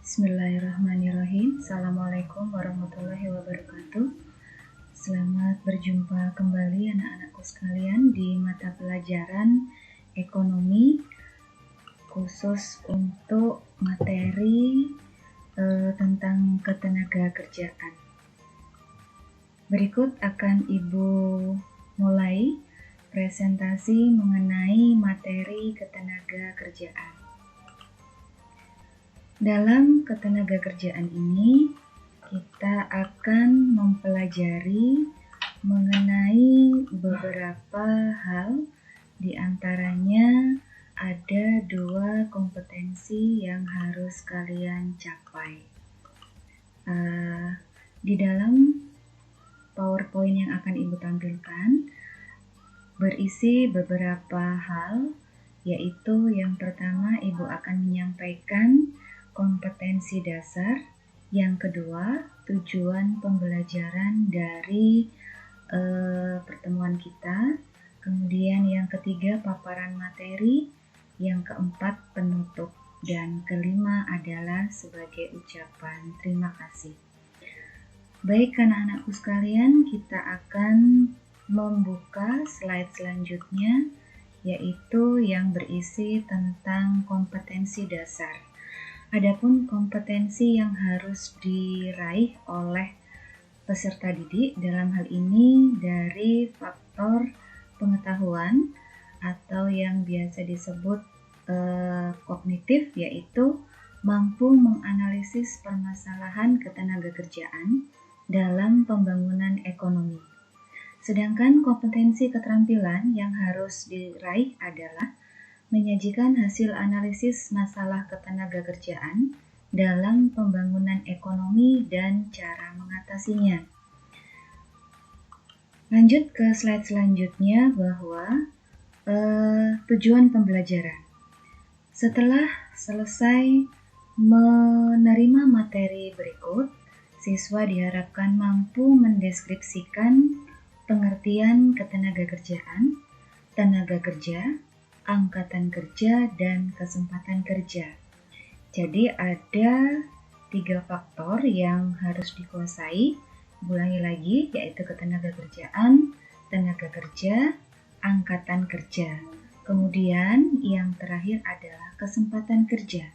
Bismillahirrahmanirrahim. Assalamualaikum warahmatullahi wabarakatuh. Selamat berjumpa kembali anak-anakku sekalian di mata pelajaran ekonomi khusus untuk materi tentang ketenaga kerjaan. Berikut akan Ibu mulai presentasi mengenai materi ketenaga kerjaan. Dalam ketenaga kerjaan ini, kita akan mempelajari mengenai beberapa hal, di antaranya ada 2 kompetensi yang harus kalian capai. Di dalam PowerPoint yang akan Ibu tampilkan, berisi beberapa hal, yaitu yang pertama Ibu akan menyampaikan kompetensi dasar, yang kedua tujuan pembelajaran dari pertemuan kita, kemudian yang ketiga paparan materi, yang keempat penutup, dan kelima adalah sebagai ucapan terima kasih. Baik anak-anakku sekalian, kita akan membuka slide selanjutnya, yaitu yang berisi tentang kompetensi dasar. Adapun kompetensi yang harus diraih oleh peserta didik dalam hal ini dari faktor pengetahuan atau yang biasa disebut kognitif, yaitu mampu menganalisis permasalahan ketenagakerjaan dalam pembangunan ekonomi. Sedangkan kompetensi keterampilan yang harus diraih adalah menyajikan hasil analisis masalah ketenagakerjaan dalam pembangunan ekonomi dan cara mengatasinya. Lanjut ke slide selanjutnya, bahwa tujuan pembelajaran. Setelah selesai menerima materi berikut, siswa diharapkan mampu mendeskripsikan pengertian ketenagakerjaan, tenaga kerja, angkatan kerja, dan kesempatan kerja. Jadi ada 3 faktor yang harus dikuasai. Ulangi lagi, yaitu ketenagakerjaan, tenaga kerja, angkatan kerja. Kemudian yang terakhir adalah kesempatan kerja.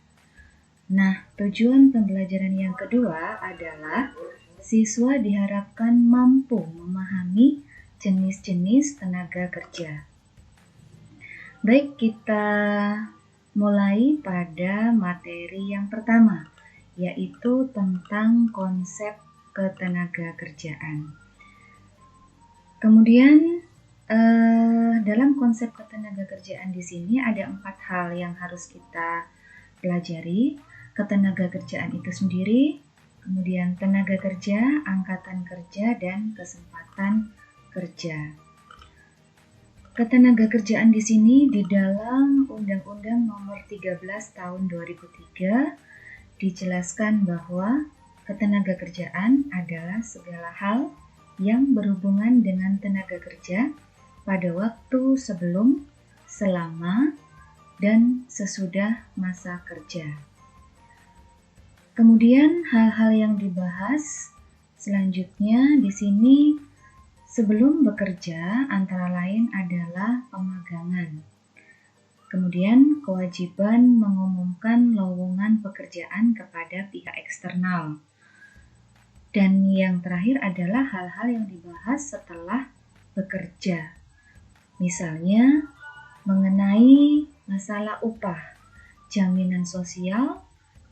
Nah, tujuan pembelajaran yang kedua adalah siswa diharapkan mampu memahami jenis-jenis tenaga kerja. Baik, kita mulai pada materi yang pertama, yaitu tentang konsep ketenagakerjaan. Kemudian dalam konsep ketenagakerjaan di sini ada 4 hal yang harus kita pelajari. Ketenagakerjaan itu sendiri, kemudian tenaga kerja, angkatan kerja, dan kesempatan kerja. Ketenagakerjaan di sini di dalam Undang-Undang Nomor 13 Tahun 2003 dijelaskan bahwa ketenagakerjaan adalah segala hal yang berhubungan dengan tenaga kerja pada waktu sebelum, selama, dan sesudah masa kerja. Kemudian hal-hal yang dibahas selanjutnya di sini sebelum bekerja antara lain adalah pemagangan. Kemudian kewajiban mengumumkan lowongan pekerjaan kepada pihak eksternal. Dan yang terakhir adalah hal-hal yang dibahas setelah bekerja. Misalnya mengenai masalah upah, jaminan sosial,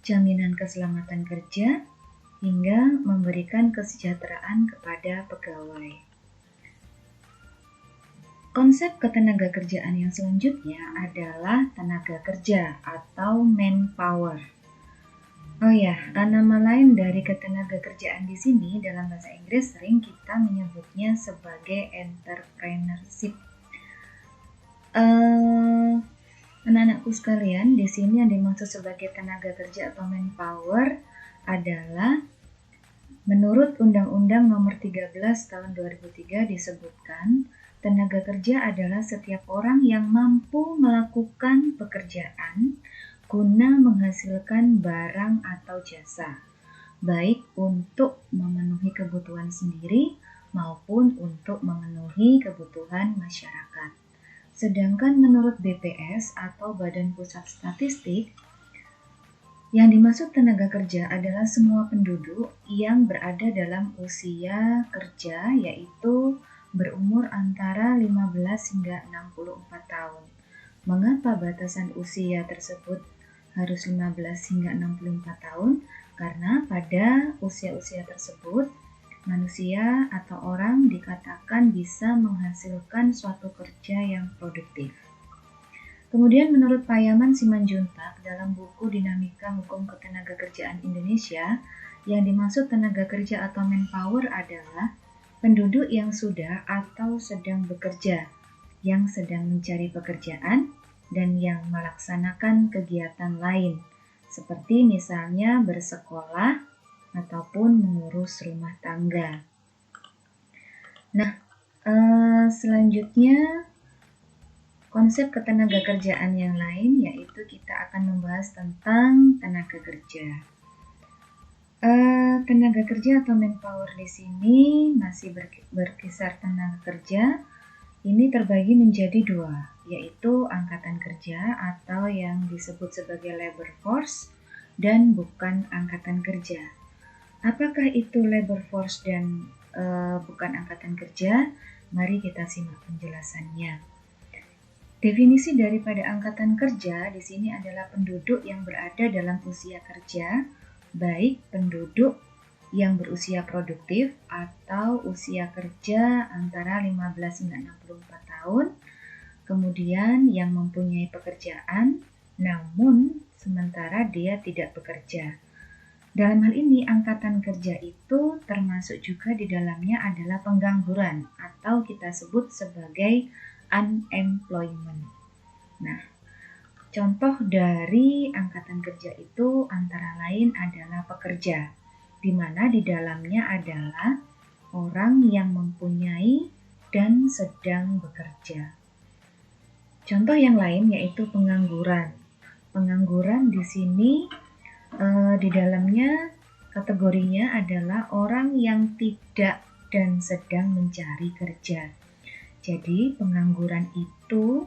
jaminan keselamatan kerja, hingga memberikan kesejahteraan kepada pegawai. Konsep ketenagakerjaan yang selanjutnya adalah tenaga kerja atau manpower. Oh ya, nama lain dari ketenagakerjaan di sini dalam bahasa Inggris sering kita menyebutnya sebagai entrepreneurship. Anak-anakku sekalian, di sini yang dimaksud sebagai tenaga kerja atau manpower adalah menurut Undang-Undang Nomor 13 Tahun 2003 disebutkan tenaga kerja adalah setiap orang yang mampu melakukan pekerjaan guna menghasilkan barang atau jasa, baik untuk memenuhi kebutuhan sendiri maupun untuk memenuhi kebutuhan masyarakat. Sedangkan menurut BPS atau Badan Pusat Statistik, yang dimaksud tenaga kerja adalah semua penduduk yang berada dalam usia kerja, yaitu berumur antara 15 hingga 64 tahun. Mengapa batasan usia tersebut harus 15 hingga 64 tahun? Karena pada usia-usia tersebut, manusia atau orang dikatakan bisa menghasilkan suatu kerja yang produktif. Kemudian menurut Payaman Simanjuntak dalam buku Dinamika Hukum Ketenagakerjaan Indonesia, yang dimaksud tenaga kerja atau manpower adalah penduduk yang sudah atau sedang bekerja, yang sedang mencari pekerjaan, dan yang melaksanakan kegiatan lain, seperti misalnya bersekolah ataupun mengurus rumah tangga. Nah, selanjutnya konsep ketenagakerjaan yang lain, yaitu kita akan membahas tentang tenaga kerja. Tenaga kerja atau manpower di sini masih berkisar tenaga kerja. Ini terbagi menjadi dua, yaitu angkatan kerja atau yang disebut sebagai labor force dan bukan angkatan kerja. Apakah itu labor force dan bukan angkatan kerja? Mari kita simak penjelasannya. Definisi daripada angkatan kerja di sini adalah penduduk yang berada dalam usia kerja, baik penduduk yang berusia produktif atau usia kerja antara 15 hingga 64 tahun, kemudian yang mempunyai pekerjaan namun sementara dia tidak bekerja. Dalam hal ini angkatan kerja itu termasuk juga di dalamnya adalah pengangguran atau kita sebut sebagai unemployment. Nah, contoh dari angkatan kerja itu antara lain adalah pekerja, di mana di dalamnya adalah orang yang mempunyai dan sedang bekerja. Contoh yang lain yaitu pengangguran. Pengangguran di sini di dalamnya kategorinya adalah orang yang tidak dan sedang mencari kerja. Jadi pengangguran itu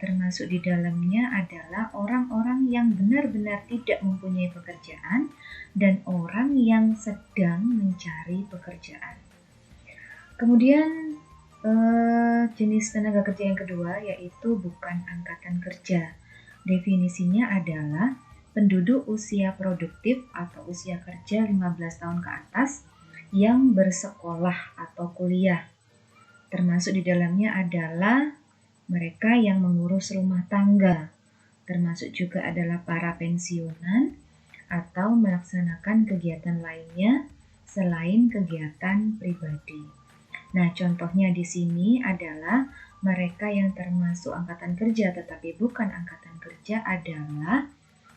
termasuk di dalamnya adalah orang-orang yang benar-benar tidak mempunyai pekerjaan dan orang yang sedang mencari pekerjaan. Kemudian jenis tenaga kerja yang kedua yaitu bukan angkatan kerja. Definisinya adalah penduduk usia produktif atau usia kerja 15 tahun ke atas yang bersekolah atau kuliah. Termasuk di dalamnya adalah mereka yang mengurus rumah tangga, termasuk juga adalah para pensiunan atau melaksanakan kegiatan lainnya selain kegiatan pribadi. Nah, contohnya di sini adalah mereka yang termasuk angkatan kerja tetapi bukan angkatan kerja adalah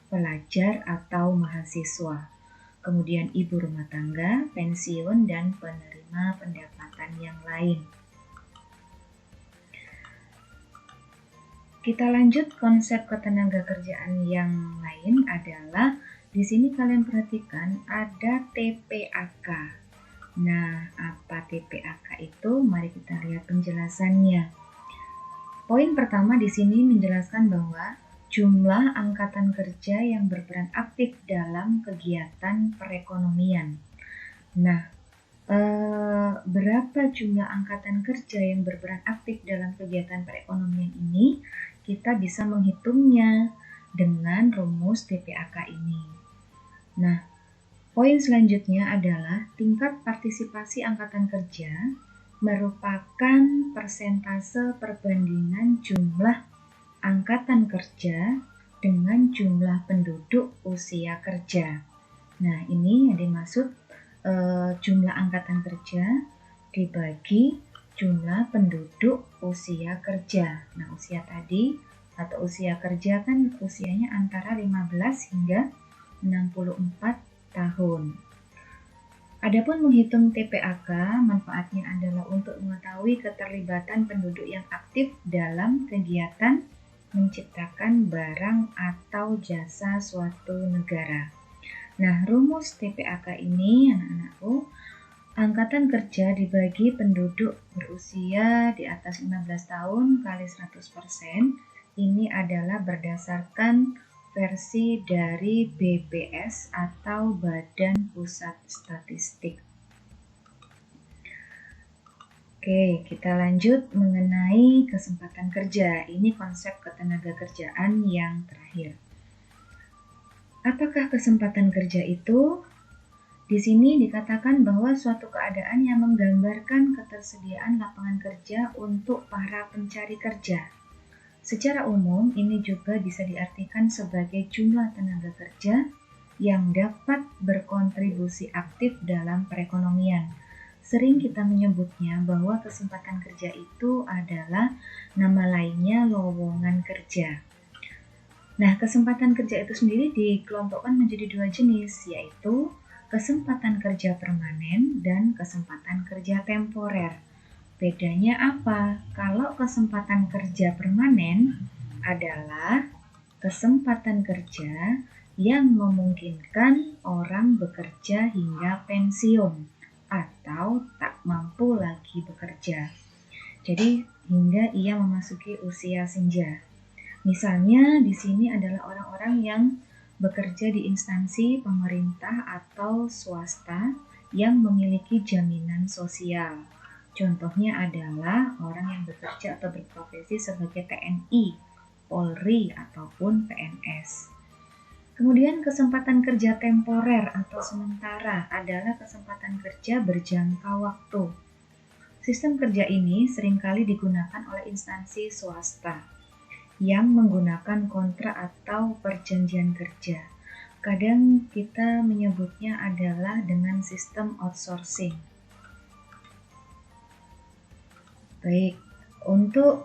pelajar atau mahasiswa, kemudian ibu rumah tangga, pensiun, dan penerima pendapatan yang lain. Kita lanjut konsep ketenagakerjaan yang lain adalah di sini kalian perhatikan ada TPAK. Nah, apa TPAK itu? Mari kita lihat penjelasannya. Poin pertama di sini menjelaskan bahwa jumlah angkatan kerja yang berperan aktif dalam kegiatan perekonomian. Nah, berapa jumlah angkatan kerja yang berperan aktif dalam kegiatan perekonomian ini? Kita bisa menghitungnya dengan rumus TPAK ini. Nah, poin selanjutnya adalah tingkat partisipasi angkatan kerja merupakan persentase perbandingan jumlah angkatan kerja dengan jumlah penduduk usia kerja. Nah, ini yang dimaksud jumlah angkatan kerja dibagi jumlah penduduk usia kerja. Nah, usia tadi atau usia kerja kan usianya antara 15 hingga 64 tahun. Adapun menghitung TPAK, manfaatnya adalah untuk mengetahui keterlibatan penduduk yang aktif dalam kegiatan menciptakan barang atau jasa suatu negara. Nah, rumus TPAK ini, anak-anakku, angkatan kerja dibagi penduduk berusia di atas 15 tahun kali 100%. Ini adalah berdasarkan versi dari BPS atau Badan Pusat Statistik. Oke, kita lanjut mengenai kesempatan kerja. Ini konsep ketenagakerjaan yang terakhir. Apakah kesempatan kerja itu? Di sini dikatakan bahwa suatu keadaan yang menggambarkan ketersediaan lapangan kerja untuk para pencari kerja. Secara umum, ini juga bisa diartikan sebagai jumlah tenaga kerja yang dapat berkontribusi aktif dalam perekonomian. Sering kita menyebutnya bahwa kesempatan kerja itu adalah nama lainnya lowongan kerja. Nah, kesempatan kerja itu sendiri dikelompokkan menjadi dua jenis, yaitu kesempatan kerja permanen dan kesempatan kerja temporer. Bedanya apa? Kalau kesempatan kerja permanen adalah kesempatan kerja yang memungkinkan orang bekerja hingga pensiun atau tak mampu lagi bekerja. Jadi hingga ia memasuki usia senja. Misalnya di sini adalah orang-orang yang bekerja di instansi pemerintah atau swasta yang memiliki jaminan sosial. Contohnya adalah orang yang bekerja atau berprofesi sebagai TNI, Polri, ataupun PNS. Kemudian kesempatan kerja temporer atau sementara adalah kesempatan kerja berjangka waktu. Sistem kerja ini seringkali digunakan oleh instansi swasta yang menggunakan kontrak atau perjanjian kerja. Kadang kita menyebutnya adalah dengan sistem outsourcing. Baik, untuk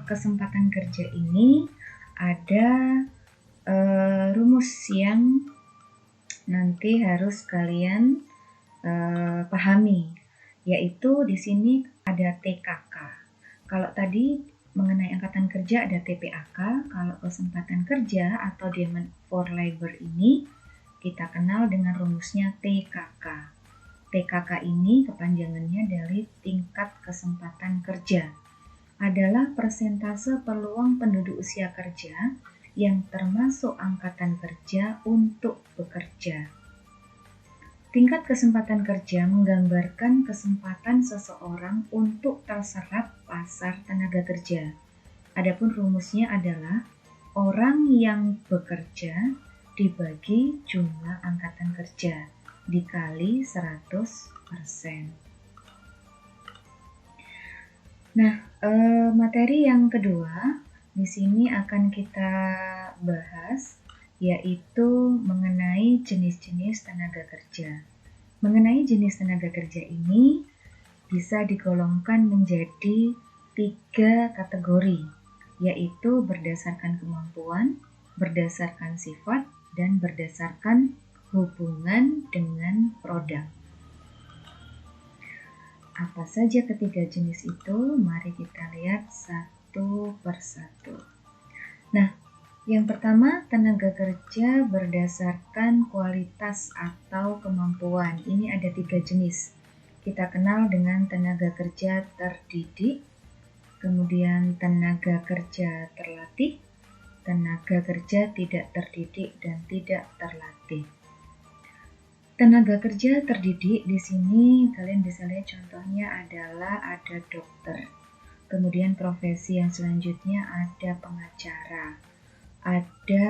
kesempatan kerja ini ada rumus yang nanti harus kalian pahami, yaitu di sini ada TKK. Kalau tadi mengenai angkatan kerja ada TPAK, kalau kesempatan kerja atau demand for labor ini kita kenal dengan rumusnya TKK. TKK ini kepanjangannya dari tingkat kesempatan kerja. Adalah persentase peluang penduduk usia kerja yang termasuk angkatan kerja untuk bekerja. Tingkat kesempatan kerja menggambarkan kesempatan seseorang untuk terserap pasar tenaga kerja. Adapun rumusnya adalah orang yang bekerja dibagi jumlah angkatan kerja dikali 100%. Nah, materi yang kedua di sini akan kita bahas, yaitu mengenai jenis-jenis tenaga kerja. Mengenai jenis tenaga kerja ini bisa digolongkan menjadi 3 kategori, yaitu berdasarkan kemampuan, berdasarkan sifat, dan berdasarkan hubungan dengan produk. Apa saja ketiga jenis itu? Mari kita lihat satu persatu. Nah, yang pertama, tenaga kerja berdasarkan kualitas atau kemampuan. Ini ada 3 jenis. Kita kenal dengan tenaga kerja terdidik, kemudian tenaga kerja terlatih, tenaga kerja tidak terdidik dan tidak terlatih. Tenaga kerja terdidik di sini kalian bisa lihat contohnya adalah ada dokter. Kemudian profesi yang selanjutnya ada pengacara, ada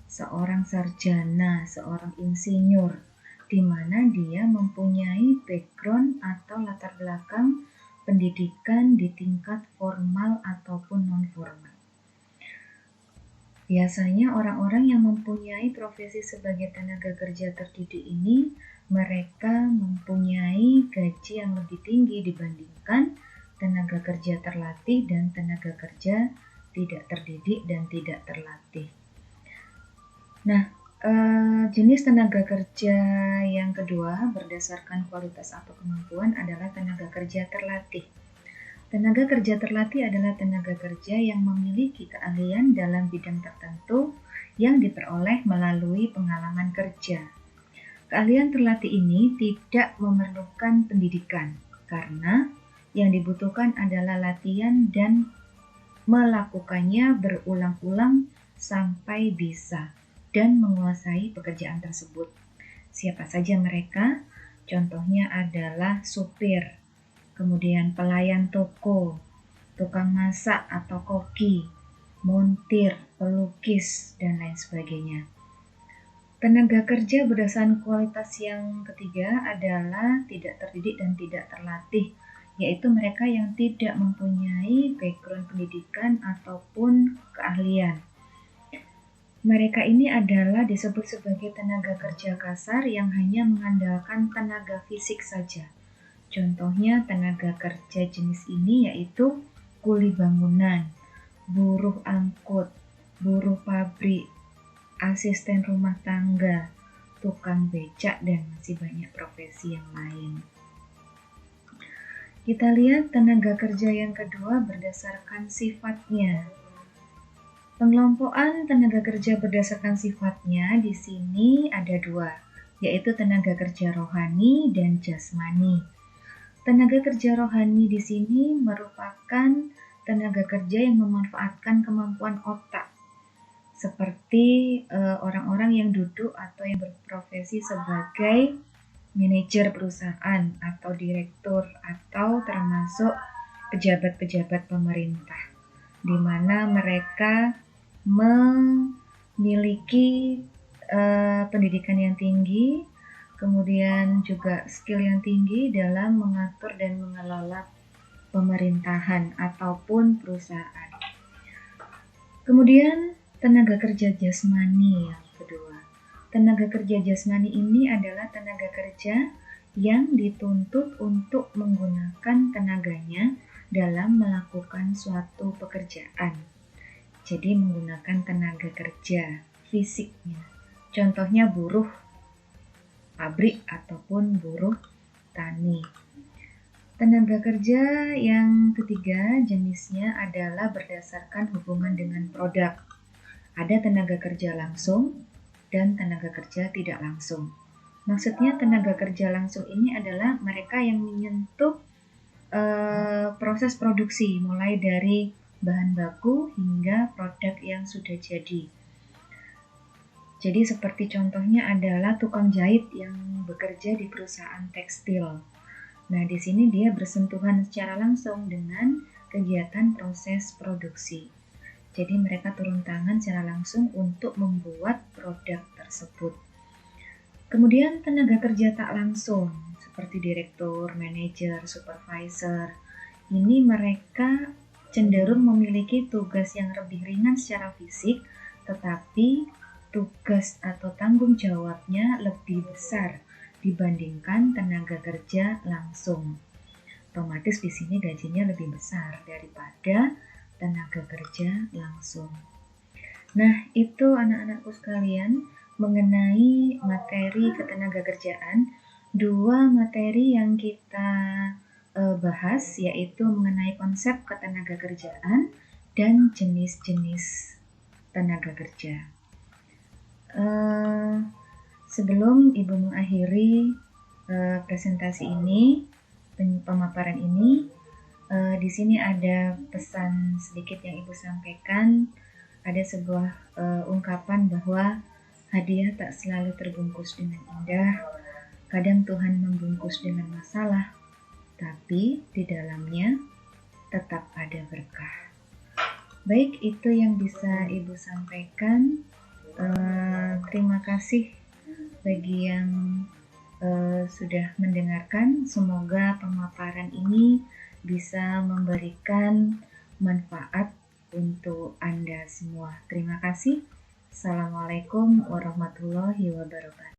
seorang sarjana, seorang insinyur, di mana dia mempunyai background atau latar belakang pendidikan di tingkat formal ataupun non-formal. Biasanya orang-orang yang mempunyai profesi sebagai tenaga kerja terdidik ini, mereka mempunyai gaji yang lebih tinggi dibandingkan tenaga kerja terlatih dan tenaga kerja tidak terdidik dan tidak terlatih. Nah, jenis tenaga kerja yang kedua berdasarkan kualitas atau kemampuan adalah tenaga kerja terlatih. Tenaga kerja terlatih adalah tenaga kerja yang memiliki keahlian dalam bidang tertentu yang diperoleh melalui pengalaman kerja. Keahlian terlatih ini tidak memerlukan pendidikan, karena yang dibutuhkan adalah latihan dan melakukannya berulang-ulang sampai bisa dan menguasai pekerjaan tersebut. Siapa saja mereka? Contohnya adalah supir, kemudian pelayan toko, tukang masak atau koki, montir, pelukis, dan lain sebagainya. Tenaga kerja berdasarkan kualitas yang ketiga adalah tidak terdidik dan tidak terlatih, yaitu mereka yang tidak mempunyai background pendidikan ataupun keahlian. Mereka ini adalah disebut sebagai tenaga kerja kasar yang hanya mengandalkan tenaga fisik saja. Contohnya tenaga kerja jenis ini yaitu kuli bangunan, buruh angkut, buruh pabrik, asisten rumah tangga, tukang becak, dan masih banyak profesi yang lain. Kita lihat tenaga kerja yang kedua berdasarkan sifatnya. Pengelompokan tenaga kerja berdasarkan sifatnya di sini ada dua, yaitu tenaga kerja rohani dan jasmani. Tenaga kerja rohani di sini merupakan tenaga kerja yang memanfaatkan kemampuan otak, seperti orang-orang yang duduk atau yang berprofesi sebagai manajer perusahaan atau direktur atau termasuk pejabat-pejabat pemerintah, di mana mereka memiliki pendidikan yang tinggi, kemudian juga skill yang tinggi dalam mengatur dan mengelola pemerintahan ataupun perusahaan. Kemudian tenaga kerja jasmani yang kedua. Tenaga kerja jasmani ini adalah tenaga kerja yang dituntut untuk menggunakan tenaganya dalam melakukan suatu pekerjaan. Jadi menggunakan tenaga kerja fisiknya. Contohnya buruh pabrik ataupun buruh tani. Tenaga kerja yang ketiga jenisnya adalah berdasarkan hubungan dengan produk. Ada tenaga kerja langsung dan tenaga kerja tidak langsung. Maksudnya tenaga kerja langsung ini adalah mereka yang menyentuh proses produksi mulai dari bahan baku hingga produk yang sudah jadi. Jadi seperti contohnya adalah tukang jahit yang bekerja di perusahaan tekstil. Nah, di sini dia bersentuhan secara langsung dengan kegiatan proses produksi. Jadi mereka turun tangan secara langsung untuk membuat produk tersebut. Kemudian tenaga kerja tak langsung seperti direktur, manajer, supervisor. Ini mereka cenderung memiliki tugas yang lebih ringan secara fisik, tetapi tugas atau tanggung jawabnya lebih besar dibandingkan tenaga kerja langsung. Otomatis di sini gajinya lebih besar daripada tenaga kerja langsung. Nah, itu anak-anakku sekalian mengenai materi ketenagakerjaan. Dua materi yang kita bahas yaitu mengenai konsep ketenagakerjaan dan jenis-jenis tenaga kerja. Sebelum Ibu mengakhiri presentasi ini, pemaparan ini, di sini ada pesan sedikit yang Ibu sampaikan. Ada sebuah ungkapan bahwa hadiah tak selalu terbungkus dengan indah. Kadang Tuhan membungkus dengan masalah, tapi di dalamnya tetap ada berkah. Baik, itu yang bisa Ibu sampaikan. Terima kasih bagi yang sudah mendengarkan. Semoga pemaparan ini bisa memberikan manfaat untuk Anda semua. Terima kasih. Assalamualaikum warahmatullahi wabarakatuh.